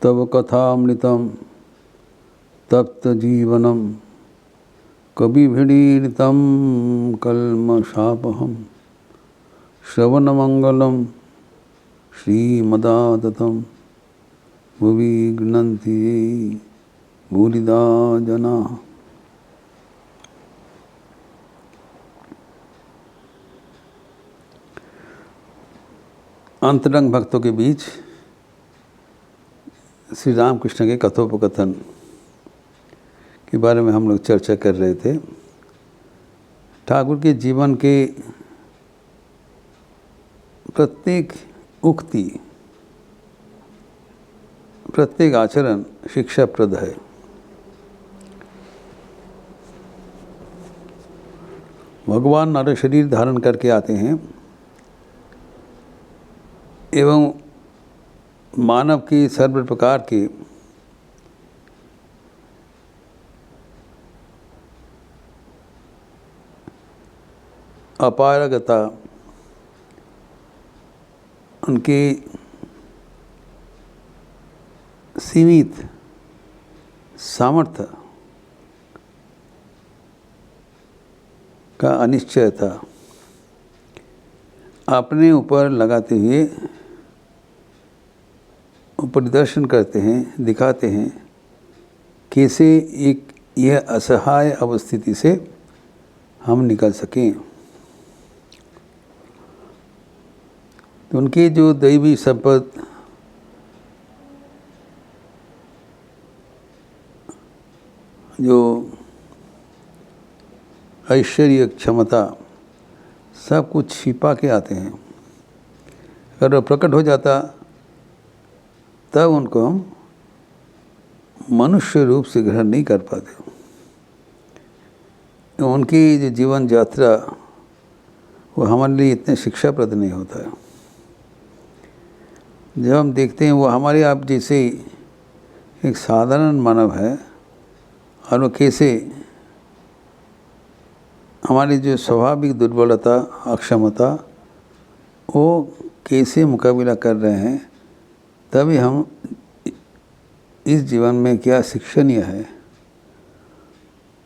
तव कथामृतं तप्तजीवनं कविभिरीडितं कल्मषापहं श्रवणमंगलं श्रीमदाततं भुवि गृह्णन्ति भूरिदा जनाः। अंतरंग भक्तों के बीच श्री रामकृष्ण के कथोपकथन के बारे में हम लोग चर्चा कर रहे थे। ठाकुर के जीवन के प्रत्येक उक्ति, प्रत्येक आचरण शिक्षाप्रद है। भगवान नर शरीर धारण करके आते हैं एवं मानव की सर्व प्रकार की अपारगता, उनकी सीमित सामर्थ्य का अनिश्चयता अपने ऊपर लगाते हुए परिदर्शन करते हैं, दिखाते हैं कैसे एक यह असहाय अवस्थिति से हम निकल सकें। तो उनकी जो दैवी संपत्ति, जो ऐश्वर्य, क्षमता, सब कुछ छिपा के आते हैं। अगर वो प्रकट हो जाता तब उनको हम मनुष्य रूप से ग्रहण नहीं कर पाते। उनकी जो जीवन यात्रा वो हमारे लिए इतने शिक्षाप्रद नहीं होता है। जब हम देखते हैं वो हमारे आप जैसे एक साधारण मानव है और वो कैसे हमारी जो स्वाभाविक दुर्बलता, अक्षमता, वो कैसे मुकाबला कर रहे हैं, तभी हम इस जीवन में क्या शिक्षणीय है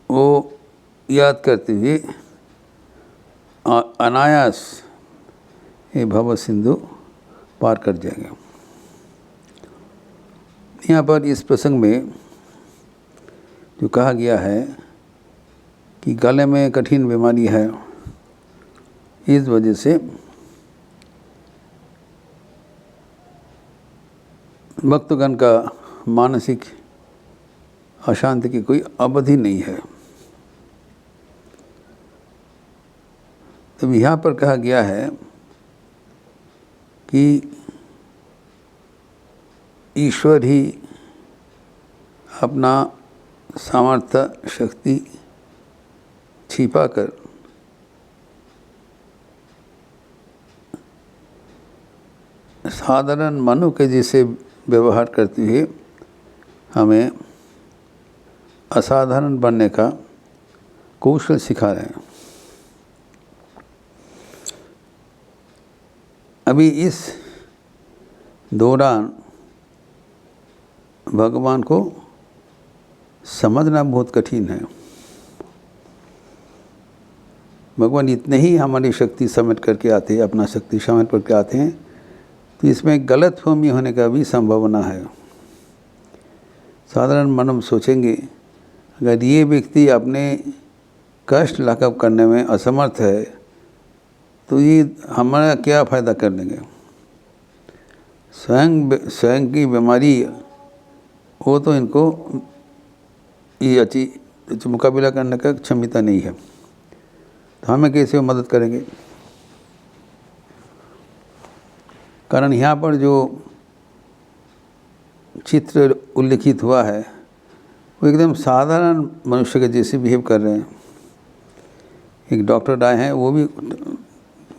वो याद करते हुए अनायास ये भव सिंधु पार कर जाएंगे। यहाँ पर इस प्रसंग में जो कहा गया है कि गले में कठिन बीमारी है, इस वजह से भक्तगण का मानसिक अशांति की कोई अवधि नहीं है। तब यहाँ पर कहा गया है कि ईश्वर ही अपना सामर्थ्य, शक्ति छिपाकर साधारण मनु के जैसे व्यवहार करते हुए हमें असाधारण बनने का कौशल सिखा रहे हैं। अभी इस दौरान भगवान को समझना बहुत कठिन है। भगवान इतने ही हमारी शक्ति समेट करके आते हैं, अपना शक्ति समेट करके आते हैं, तो इसमें गलतफहमी होने का भी संभावना है। साधारण मानव सोचेंगे अगर ये व्यक्ति अपने कष्ट लाघव करने में असमर्थ है तो ये हमारा क्या फ़ायदा कर लेंगे। स्वयं की बीमारी वो तो इनको ये अच्छी मुकाबला करने का क्षमता नहीं है, तो हमें कैसे मदद करेंगे। कारण यहाँ पर जो चित्र उल्लिखित हुआ है वो एकदम साधारण मनुष्य के जैसे बिहेव कर रहे हैं। एक डॉक्टर आए हैं, वो भी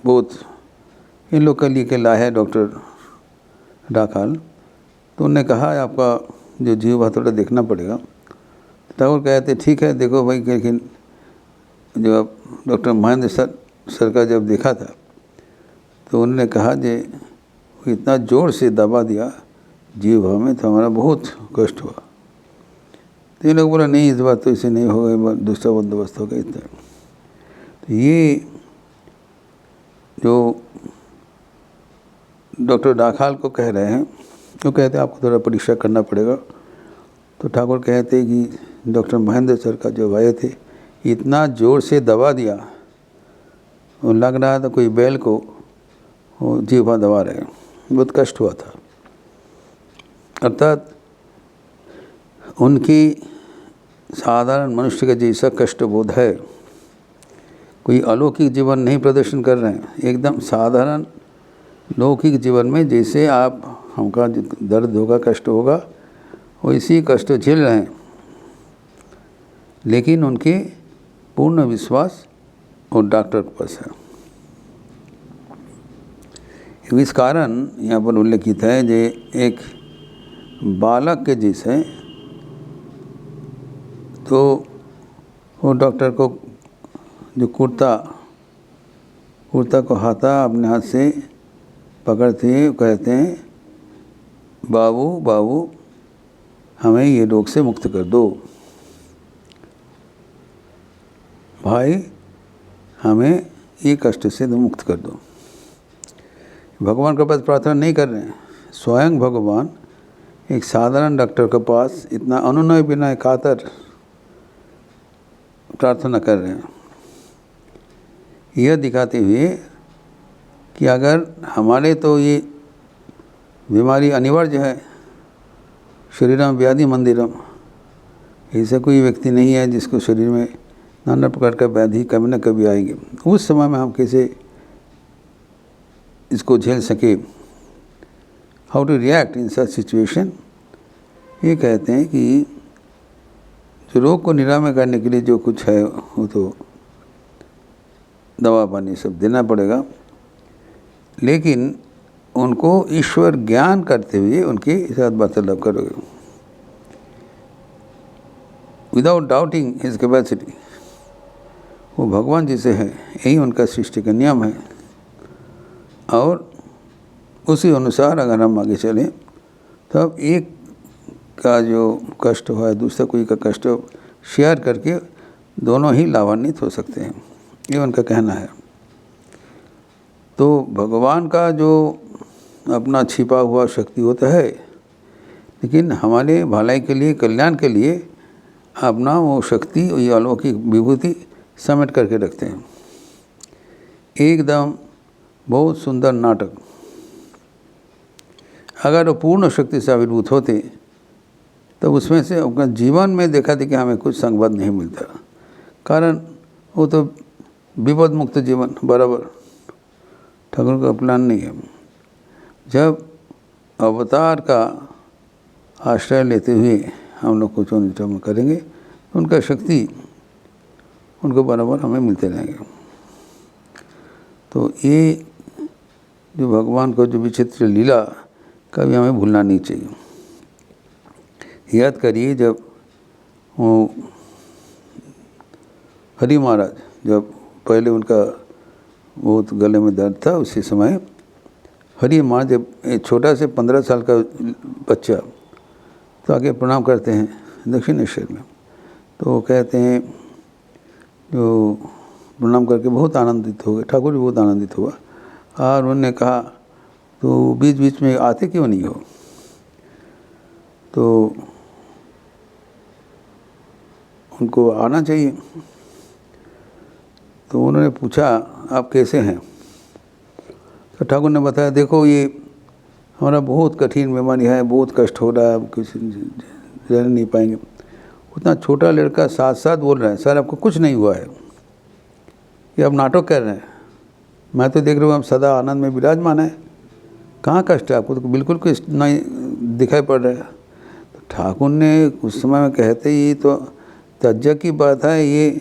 बहुत इन लोग के लिए के लाए है डॉक्टर डाकाल, तो उन्होंने कहा आपका जो जीव है थोड़ा देखना पड़ेगा। ठाकुर कहते ठीक है देखो भाई, लेकिन जो डॉक्टर महेंद्र सर का जब देखा था तो उन्होंने कहा जे इतना ज़ोर से दबा दिया, जीव भाव में तो हमारा बहुत कष्ट हुआ। तो ये लोग बोला नहीं इस बार तो इसे नहीं होगा, दूसरा बंदोबस्त होगा इतना। तो ये जो डॉक्टर डाखाल को कह रहे हैं, वो कहते हैं आपको थोड़ा परीक्षा करना पड़ेगा। तो ठाकुर कहते कि डॉक्टर महेंद्र सर का जो भाई थे इतना ज़ोर से दबा दिया, वो लग रहा था कोई बैल को वो जीवा दबा रहे, बहुत कष्ट हुआ था। अर्थात उनकी साधारण मनुष्य का जैसा कष्ट बोध है, कोई अलौकिक जीवन नहीं प्रदर्शन कर रहे हैं, एकदम साधारण लौकिक जीवन में जैसे आप हमका दर्द होगा, कष्ट होगा, वैसी कष्ट झेल रहे हैं। लेकिन उनके पूर्ण विश्वास और डॉक्टर के पास है। इस कारण यहाँ पर उल्लेखित है जे एक बालक के जैसे, तो वो डॉक्टर को जो कुर्ता को हाथा अपने हाथ से पकड़ते हैं, कहते हैं बाबू बाबू हमें ये रोग से मुक्त कर दो, भाई हमें ये कष्ट से मुक्त कर दो। भगवान के पास प्रार्थना नहीं कर रहे हैं, स्वयं भगवान एक साधारण डॉक्टर के पास इतना अनुनय विनय कातर प्रार्थना कर रहे हैं, यह दिखाते हुए कि अगर हमारे तो ये बीमारी अनिवार्य है, शरीरम व्याधि मंदिरम, ऐसा कोई व्यक्ति नहीं है जिसको शरीर में नाना प्रकार का व्याधि कभी न कभी आएंगे। उस समय में हम कैसे इसको झेल सके, how to react in such situation. ये कहते हैं कि जो रोग को निरामय करने के लिए जो कुछ है वो तो दवा पानी सब देना पड़ेगा, लेकिन उनको ईश्वर ज्ञान करते हुए उनके साथ वार्तालाप करोगे, विदाउट डाउटिंग हिज कैपेसिटी। वो भगवान जैसे है, यही उनका सृष्टि का नियम है, और उसी अनुसार अगर हम आगे चलें तब एक का जो कष्ट हुआ है दूसरा कोई का कष्ट शेयर करके दोनों ही लाभान्वित हो सकते हैं, ये उनका कहना है। तो भगवान का जो अपना छिपा हुआ शक्ति होता है, लेकिन हमारे भलाई के लिए, कल्याण के लिए अपना वो शक्ति, ये अलौकिक विभूति समेट करके रखते हैं। एकदम बहुत सुंदर नाटक। अगर वो पूर्ण शक्ति से आविर्भूत होते तो उसमें से अपना जीवन में देखा था कि हमें कुछ संवाद नहीं मिलता, कारण वो तो विपद मुक्त जीवन बराबर ठाकुर का प्लान नहीं है। जब अवतार का आश्रय लेते हुए हम लोग कुछ अनुष्ठान करेंगे तो उनका शक्ति उनको बराबर हमें मिलते रहेंगे। तो ये जो भगवान को जो विचित्र लीला कभी हमें भूलना नहीं चाहिए। याद करिए जब वो हरि महाराज, जब पहले उनका बहुत गले में दर्द था, उसी समय हरि महाराज जब एक छोटा से 15 साल का बच्चा तो आगे प्रणाम करते हैं दक्षिणेश्वर में, तो वो कहते हैं जो प्रणाम करके बहुत आनंदित हो गए, ठाकुर भी बहुत आनंदित हुआ, और उन्होंने कहा तो बीच बीच में आते क्यों नहीं हो। तो उनको आना चाहिए। तो उन्होंने पूछा आप कैसे हैं, तो ठाकुर ने बताया देखो ये हमारा बहुत कठिन बीमारी है, बहुत कष्ट हो रहा है, कुछ रह नहीं पाएंगे। उतना छोटा लड़का साथ साथ बोल रहा है सर आपको कुछ नहीं हुआ है, ये आप नाटक कर रहे हैं, मैं तो देख रहा हूँ आप सदा आनंद में विराजमान है, कहाँ कष्ट है आपको, तो बिल्कुल कुछ नहीं दिखाई पड़ रहा है। तो ठाकुर ने उस समय में कहते ये तो तज्जा की बात है, ये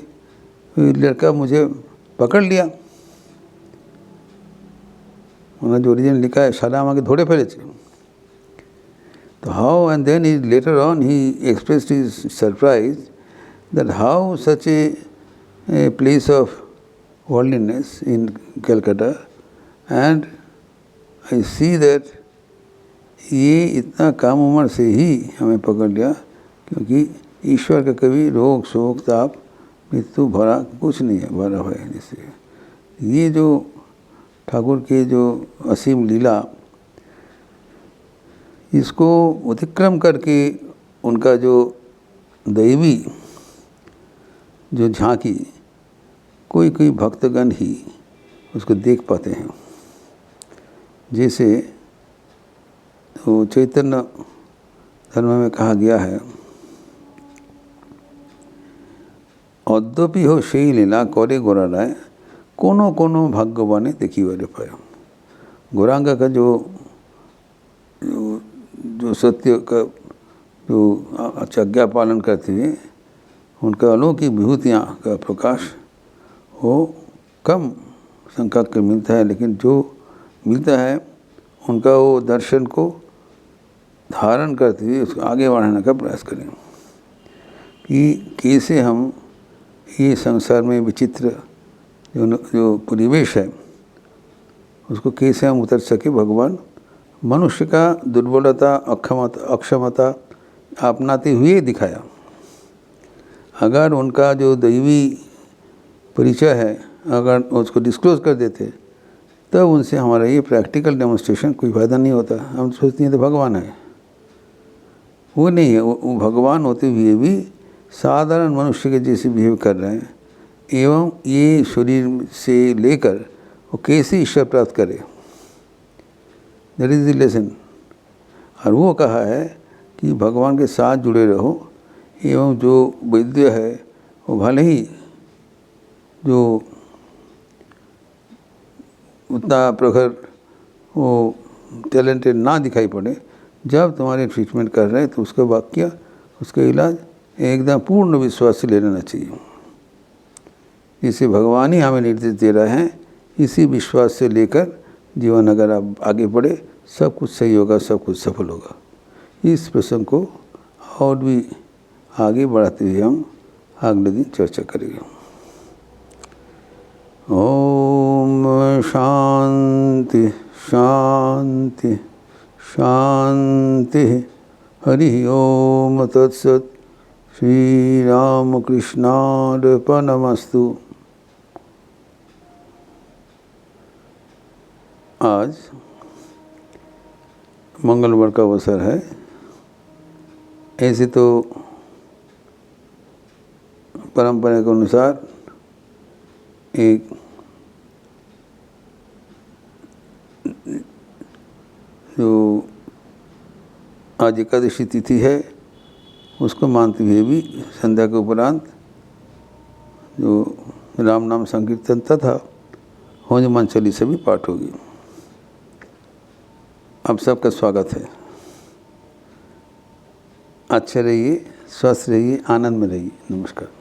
लड़का मुझे पकड़ लिया, उन्होंने जो ओरिजिनल लिखा है सारा आगे धोड़े फेले। तो how and then he later on he expressed his surprise that how such a place of worldliness in Calcutta, and I see that ये इतना कम उम्र से ही हमें पकड़ लिया, क्योंकि ईश्वर का कभी रोग शोक ताप मृत्यु भरा कुछ नहीं है, भरा हुआ है। जिससे ये जो ठाकुर के जो असीम लीला, इसको अतिक्रम करके उनका जो दैवी जो झांकी कोई कोई भक्तगण ही उसको देख पाते हैं। जैसे तो चैतन्य धर्म में कहा गया है, अद्यपि हो সেই লীলা करे गोराराय कोनो कोनो भाग्यवाने देखी वाले पाए। गौरांगा का जो सत्य का जो आज्ञा पालन करते हुए उनका अलौकिक विभूतियाँ का प्रकाश वो कम संख्या के मिलता है, लेकिन जो मिलता है उनका वो दर्शन को धारण करते हुए उसको आगे बढ़ाने का प्रयास करें कि कैसे हम ये संसार में विचित्र जो परिवेश है उसको कैसे हम उतर सके। भगवान मनुष्य का दुर्बलता अक्षमता अपनाते हुए दिखाया। अगर उनका जो दैवी परिचय है अगर उसको डिस्क्लोज कर देते तब उनसे हमारा ये प्रैक्टिकल डेमोन्स्ट्रेशन कोई फ़ायदा नहीं होता। हम सोचते हैं तो भगवान है, वो नहीं है। वो भगवान होते हुए भी साधारण मनुष्य के जैसे बिहेव कर रहे हैं, एवं ये शरीर से लेकर वो कैसे ईश्वर प्राप्त करे, दैट इज़ द लेसन। और वो कहा है कि भगवान के साथ जुड़े रहो, एवं जो वैद्य है वो भले ही जो उतना प्रखर वो टैलेंटेड ना दिखाई पड़े, जब तुम्हारे ट्रीटमेंट कर रहे हैं तो उसका वाक्य उसका इलाज एकदम पूर्ण विश्वास से ले लेना चाहिए। जिसे भगवान ही हमें निर्देश दे रहे हैं, इसी विश्वास से लेकर जीवन अगर आप आगे बढ़े सब कुछ सही होगा, सब कुछ सफल होगा। इस प्रसंग को और भी आगे बढ़ाते हुए हम अगले दिन चर्चा करेंगे। ओम शांति शांति शांति। हरि ओम तत्सत। श्री राम कृष्णार्पणमस्तु। आज मंगलवार का अवसर है। ऐसे तो परंपरा के अनुसार एक जो आज एकादशी तिथि है उसको मानते हुए भी संध्या के उपरांत जो राम नाम संकीर्तन तथा हनुमान चालीसा भी पाठ होगी। आप सबका स्वागत है। अच्छे रहिए, स्वस्थ रहिए, आनंद में रहिए। नमस्कार।